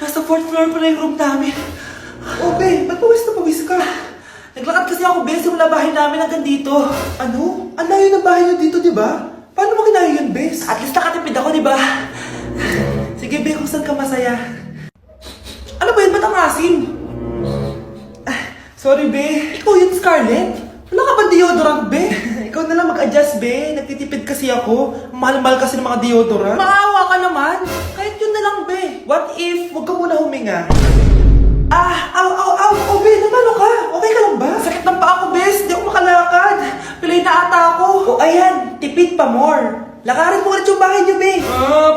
Nasa 4th floor pa na yung room namin. Oh, be, ba't pawis na pawis ka? Naglakad kasi ako, Bes, yung bahay namin hanggang dito. Ano? Ang layo ng bahay niyo dito, di ba? Paano mo kinaya yun, bes? At least nakatipid ako, di ba? Sige, Be, kung saan ka masaya. Ano ba yun? Ba't ang asim? Sorry, be. Ikaw yun, Scarlett? Wala ka ba deodorant, Be? Ikaw na lang mag-adjust, be. Nagtitipid kasi ako. Mahal-mahal kasi ng mga deodorant. Maawa ka naman. Kahit yun na lang, Be. What if, huwag ka muna huminga? Oh, Be, napano ka? Okay ka lang ba? Sakit ng paa ko, Bes. Di ako makalakad. Pilay na ata ako. O ayan, tipid pa more. Lakarin mo ulit yung bahay niyo, be.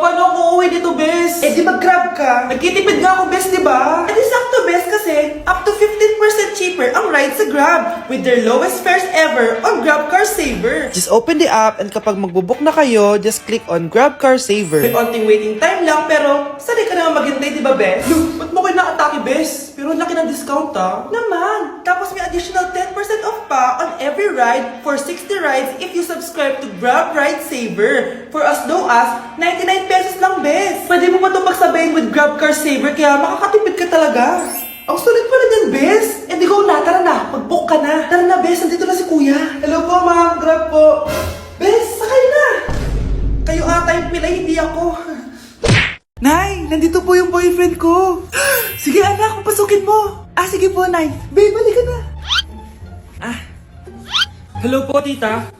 Paano ako uuwi dito, Bes? Eh di mag-grab ka. Nagtitipid nga ako, Bes, di ba? Eh di sakto, bes, kasi up to 15% cheaper ang ride sa Grab with their lowest fares ever on Grab Car Saver. Just open the app and kapag magbubook na kayo, just click on Grab Car Saver. May onting waiting time lang, pero sanay ka naman maghintay, di ba, Bes? Ba't mo kayo nakatake, bes? Pero ang laki ng discount, Naman! Tapos may additional 10% off pa on every ride for 60 rides if you subscribe to Grab Ride Saver for as low as 99 pesos lang, Bes. Pwede mo pa ito pagsabayin with Grab Car Saver kaya makakatipid ka talaga. Ang sulit pala niyan, bes. Eh di go na, tara na, mag-book ka na. Tara na, bes. Nandito na si kuya. Hello po, ma'am. Grab po. Bes, sakay na! Kayo ata yung pilay, hindi ako. Nay, nandito po yung boyfriend ko. Sige, anak. Papasukin mo. Sige po, Nay. Babe, balik ka na. Hello po, tita.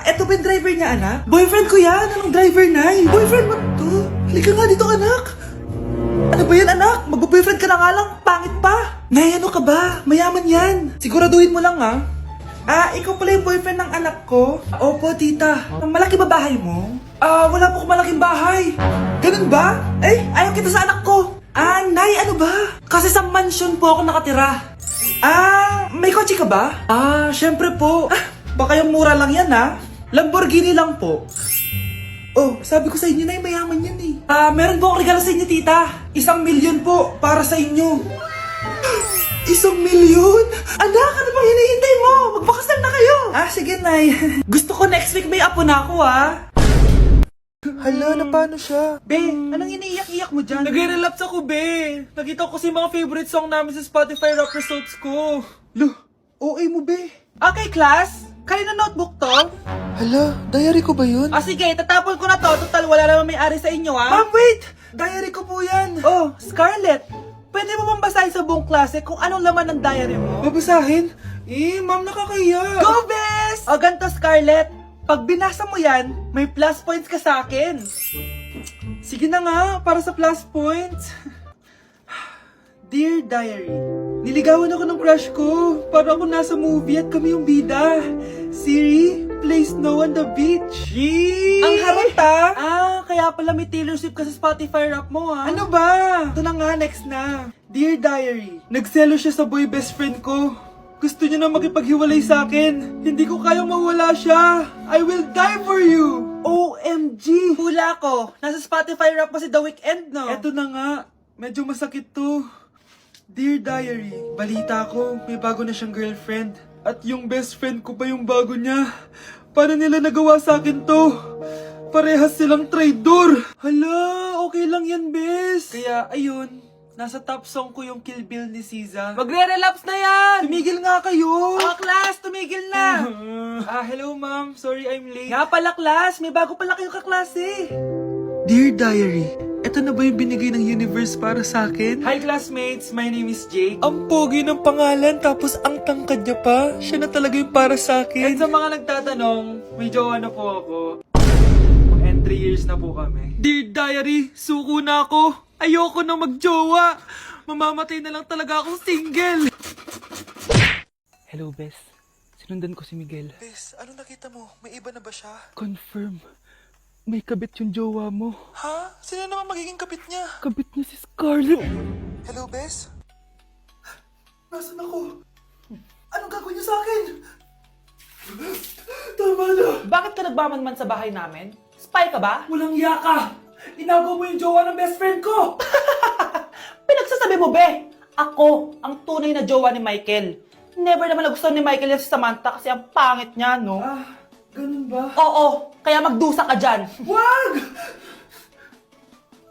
Eto ba yung driver niya, anak? Boyfriend ko yan. Anong driver, Nay? Boyfriend mo to? Halika nga dito, anak. Ano ba yan, anak? Magbo-boyfriend ka na nga lang. Pangit pa. Nay, ano ka ba? Mayaman yan. Siguraduhin mo lang, ha? Ikaw pala yung boyfriend ng anak ko? Opo, tita. Malaki ba bahay mo? Wala po akong malaking bahay. Ganun ba? Ayaw kita sa anak ko. Nay, ano ba? Kasi sa mansion po ako nakatira. May kotse ka ba? Syempre po. Baka yung mura lang yan, ha? Lamborghini lang po. Oh, sabi ko sa inyo na mayaman yan eh. Meron po akong regalo sa inyo, tita. 1,000,000 po para sa inyo. 1,000,000? Anak, ano bang hinihintay mo? Magpakasal na kayo. Sige, Nay. Gusto ko next week may apo na ako, Hala, na paano siya? Be, anong iniiyak-iyak mo dyan? Nagre-relapse ako, Be. Nakita ko kasi mga favorite song namin sa Spotify rap results ko. OA mo, be. Okay, class. Kanina notebook to? Hala, diary ko ba yun? Sige, tatapon ko na to. Total, wala naman may-ari sa inyo, ha? Ma'am, wait! Diary ko po yan. Oh, Scarlett. Pwede mo bang basahin sa buong klase kung anong laman ng diary mo? Babasahin? Ma'am, nakakaya. Go, Bes! O, ganito, Scarlett. Pag binasa mo yan, may plus points ka sa akin. Sige na nga, para sa plus points. Dear Diary, niligawan ako ng crush ko. Para ako nasa movie at kami yung bida. Siri, play Snow on the Beach. Yee! Ang harot, kaya pala may Taylor Swift ka sa Spotify rap mo, ha? Ano ba? Ito na nga, next na. Dear Diary, nagselo siya sa boy best friend ko. Gusto niya na makipaghiwalay sa akin. Hindi ko kayang mawala siya. I will die for you. OMG! Hula ko. Nasa Spotify rap mo si The Weeknd, no? Eto na nga. Medyo masakit to. Dear Diary, balita ko, may bago na siyang girlfriend. At yung best friend ko pa yung bago niya. Paano nila nagawa sa akin to? Parehas silang traidor. Hala, okay lang yan, bes. Kaya, ayun. Nasa top song ko yung Kill Bill ni SZA. Magre-relapse na yan! Tumigil nga kayo! Class, tumigil na! Hello ma'am. Sorry I'm late. Nga pala, class. May bago pala kayong kaklase. Dear Diary, eto na ba yung binigay ng universe para sa akin? Hi, classmates. My name is Jake. Ang pogi ng pangalan tapos ang tangkad niya pa. Siya na talaga yung para sa And akin. sa mga nagtatanong, may jowa na po ako. And 3 years na po kami. Dear Diary, suko na ako. Ayoko na magjowa. Mamamatay na lang talaga akong single. Hello, Bes. Sinundan ko si Miguel. Bes, ano nakita mo? May iba na ba siya? Confirm. May kabit yung jowa mo. Ha? Sino naman magiging kapit niya? Kabit niya si Scarlett. Hello, Bes? Nasaan ako? Anong gagawin niyo sa akin? Tama na! Bakit ka nagbamanman sa bahay namin? Spy ka ba? Walang yaka! Inago mo yung jowa ng best friend ko! Pinagsasabi mo, be? Ako, ang tunay na jowa ni Michael. Never naman nagustuhan ni Michael yan si Samantha kasi ang pangit niya, no? Ganun ba? Oo, kaya magdusa ka dyan. Wag!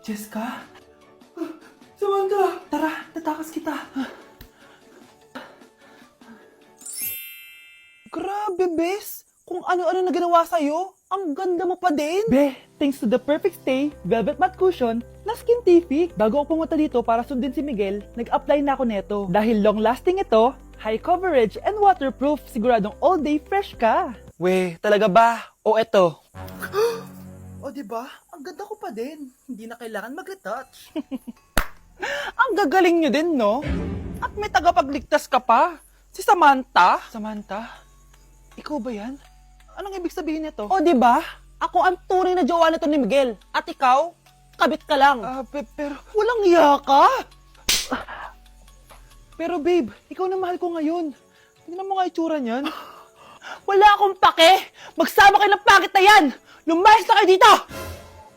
Jessica? tinatakas kita. Grabe, bes. Kung ano-ano na ginawa sa'yo, ang ganda mo pa din. Be, thanks to the perfect stay, velvet matte cushion, na Skintific. Bago ako pumunta dito para sundin si Miguel, nag-apply na ako neto. Dahil long-lasting ito, high coverage, and waterproof, siguradong all day fresh ka. We, talaga ba? O eto? O diba? Ang ganda ko pa din. Hindi na kailangan mag-retouch. Ang gagaling nyo din, no? At may tagapagligtas ka pa. Si Samantha. Samantha? Ikaw ba yan? Anong ibig sabihin nito? O, di ba? Ako ang tunay na jowa nito ni Miguel. At ikaw, kabit ka lang. Pero walang iya ka. Pero babe, ikaw na mahal ko ngayon. Tingnan mo nga itsura niyan. Wala akong pake. Magsama kayo ng pangit na yan. Lumayas na kayo dito.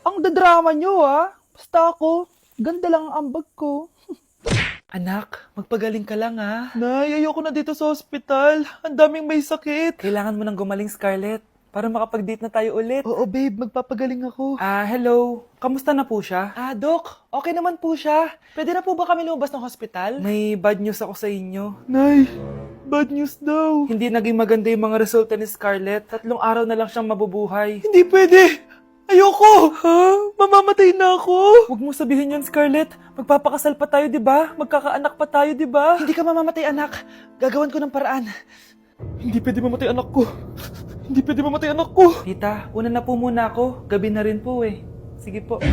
Ang dadrama nyo, ha? Basta ako, ganda lang ang ambag ko. Anak, magpagaling ka lang, ha? Nay, ayoko na dito sa ospital. Ang daming may sakit. Kailangan mo nang gumaling, Scarlett, para makapag-date na tayo ulit. Oo, babe. Magpapagaling ako. Hello. Kamusta na po siya? Doc. Okay naman po siya. Pwede na po ba kami lumabas ng hospital? May bad news ako sa inyo. Nay, bad news daw. Hindi naging maganda yung mga resulta ni Scarlett. 3 araw na lang siyang mabubuhay. Hindi pwede! Ayoko! Ha? Mamamatay na ako! Huwag mo sabihin yun, Scarlett. Magpapakasal pa tayo, di ba? Magkakaanak pa tayo, di ba? Hindi ka mamamatay, anak. Gagawan ko ng paraan. Hindi pwede mamatay anak ko. Hindi pwede mamatay anak ko. Tita, una na po muna ako. Gabi na rin po eh. Sige po.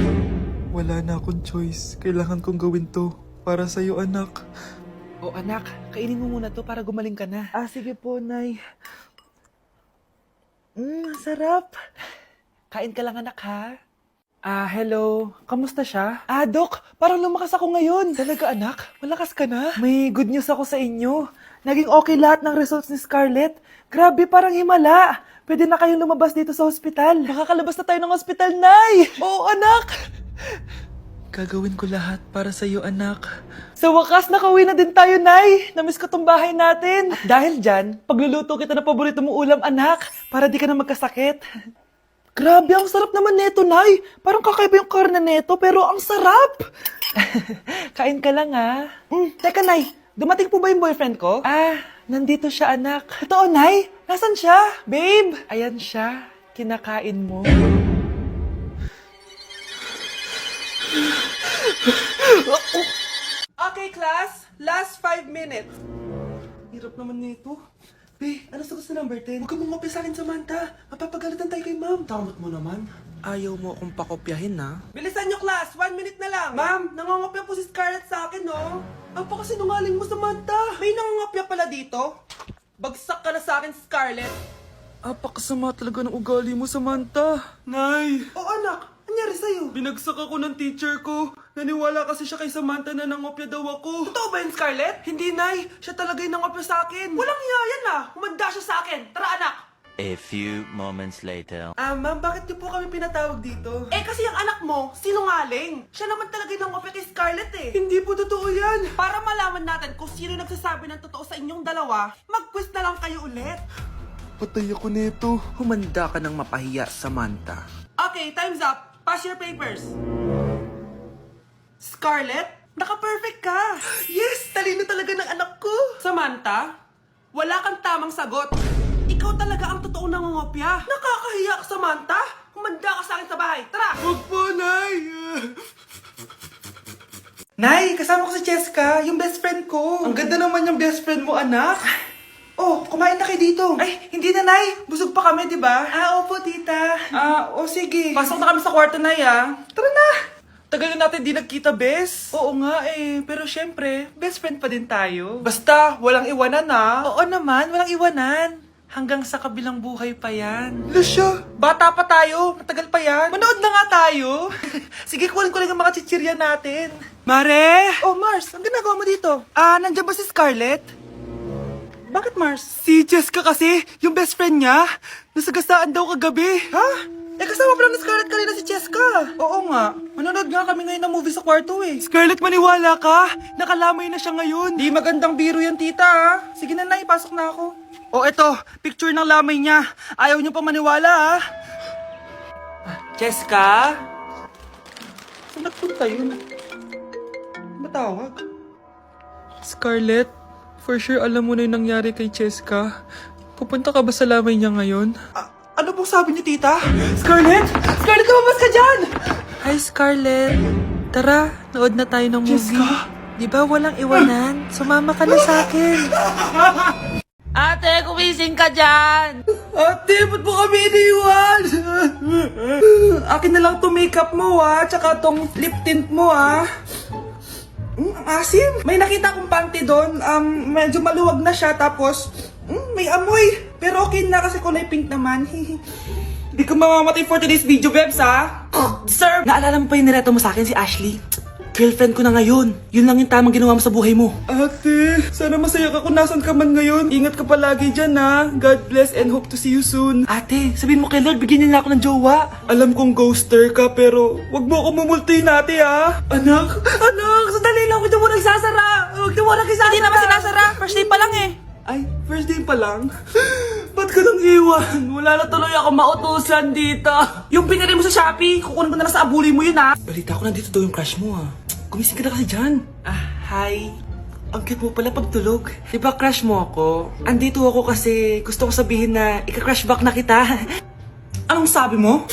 Wala na akong choice. Kailangan kong gawin to. Para sa'yo, anak. O anak, kainin mo muna to para gumaling ka na. Sige po, Nay. Sarap. Kain ka lang, anak, ha? Hello. Kamusta siya? Dok, parang lumakas ako ngayon. Talaga, anak? Malakas ka na? May good news ako sa inyo. Naging okay lahat ng results ni Scarlett. Grabe, parang himala. Pwede na kayong lumabas dito sa ospital. Makakalabas na tayo ng ospital, Nay! Oo, anak! Gagawin ko lahat para sa'yo, anak. Sa wakas, nakauwi na din tayo, Nay. Namiss ko tong bahay natin. At dahil dyan, pagluluto kita ng paborito mong ulam, anak, para di ka na magkasakit. Grabe, ang sarap naman neto, Nay. Parang kakaiba yung karne neto, pero ang sarap. Kain ka lang, ha? Teka, Nay. Dumating po ba yung boyfriend ko? Nandito siya, anak. Totoo, Nay? Nasaan siya? Babe! Ayan siya. Kinakain mo. Okay, class. Last 5 minutes. Hirap naman nito. Be, ano sagot sa number 10? Huwag ka mong sa akin, Samantha. Mapapagalitan tayo kay ma'am. Tamot mo naman. Ayaw mo akong pakopyahin, ha? Bilisan nyo, class. 1 minute na lang. Ma'am, nangangopya po si Scarlett sa akin, no? Apakasinungaling mo, Samantha. May nangangopya pala dito. Bagsak ka na sa akin, Scarlett. Apakasama talaga ng ugali mo, Samantha. Nay! O anak, anyari sa'yo? Binagsak ako ng teacher ko. Naniwala kasi siya kay Samantha na nangopya daw ako. Totoo ba yun, Scarlett? Hindi, Nay. Siya talaga yung nangopya sa akin. Walang iya yan, Humanda siya sa akin. Tara, anak. A few moments later. Ma'am, bakit niyo po kami pinatawag dito? Kasi ang anak mo, sinungaling. Siya naman talaga yung nangopya kay Scarlett eh. Hindi po totoo yan. Para malaman natin kung sino nagsasabi ng totoo sa inyong dalawa, mag-quiz na lang kayo ulit. Patay ako neto. Humanda ka ng mapahiya, Samantha. Okay, time's up. Pass your papers. Scarlett, naka-perfect ka. Yes, talino talaga ng anak ko. Samantha, wala kang tamang sagot. Ikaw talaga ang totoong nangungopya. Nakakahiya ka, Samantha. Humanda ka sa akin sa bahay. Tara! Huwag po, Nay! Nay, kasama ko si Cheska, yung best friend ko. Ang ganda naman yung best friend mo, anak. Oh, kumain na kayo dito. Ay, hindi na, Nay. Busog pa kami, di ba? Opo, tita. Sige. Pasok na kami sa kwarto, Nay, Tara na. Tagal na natin di nagkita, bes. Oo nga pero syempre, best friend pa din tayo. Basta, walang iwanan Oo naman, walang iwanan. Hanggang sa kabilang buhay pa yan. Lusya, bata pa tayo, matagal pa yan. Manood na nga tayo. Sige, kunin ko lang ang mga chichirya natin. Mare! Oh, Mars, ang ginagawa mo dito? Nandiyan ba si Scarlett? Bakit, Mars? Si Jessica kasi, yung best friend niya, nasagasaan daw kagabi. Ha? Kasama pala ni Scarlett kanina si Cheska. Oo nga. Manonood nga kami ngayon ng movie sa kwarto Scarlett, maniwala ka. Nakalamay na siya ngayon. Di magandang biro yan, tita, Sige na, Nay, pasok na ako. Eto, picture ng lamay niya. Ayaw niyo pa maniwala, Cheska? Saan nagpunta yun? Matawag? Scarlett, for sure alam mo na yung nangyari kay Cheska. Pupunta ka ba sa lamay niya ngayon? Ano pong sabi niyo, tita? Scarlett? Scarlett, lumabas ka dyan! Hi, Scarlett. Tara, nood na tayo ng movie. Cheska? Di ba walang iwanan? Sumama ka na sa akin. Ate, kumising ka dyan! Ate, ba't mo kami iniwan? Akin na lang to makeup mo, tsaka tong lip tint mo, ang asim. May nakita akong panty doon. Medyo maluwag na siya, tapos may amoy. Pero okay na kasi kulay pink naman. Hindi ka mamamatay for today's video, Bebs, Sir! Naalala mo pa yung nireto mo sa akin si Ashley? Girlfriend ko na ngayon. Yun lang yung tamang ginawa mo sa buhay mo. Ate, sana masaya ka kung nasan ka man ngayon. Ingat ka palagi dyan, God bless and hope to see you soon. Ate, sabihin mo kay Lord, bigyan niya na ako ng jowa. Alam kong ghoster ka, pero wag mo ako mumultuin, ate, Anak? Sandali lang, huwag mo nagsasara. Huwag mo nagsasara. Hindi naman sinasara. First day pa lang eh. Ay, first day pa lang? Ba't ka nang iwan? Wala na tuloy ako mautusan dito. Yung pinari mo sa Shopee, kukunin ko na lang sa abuli mo yun, Balita ko nandito daw yung crush mo, Gumising ka na kasi dyan. Hi. Ang cute mo pala pagtulog. Di ba crush mo ako? Andito ako kasi gusto ko sabihin na ika-crush back na kita. Anong sabi mo?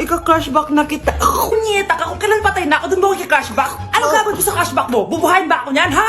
Ika-crush back na kita. Kunyeta ka, kung kailan patay na ako, dun ba ako ika-crush back? Anong gagawin ko sa crush back mo? Bubuhayin ba ako niyan, ha?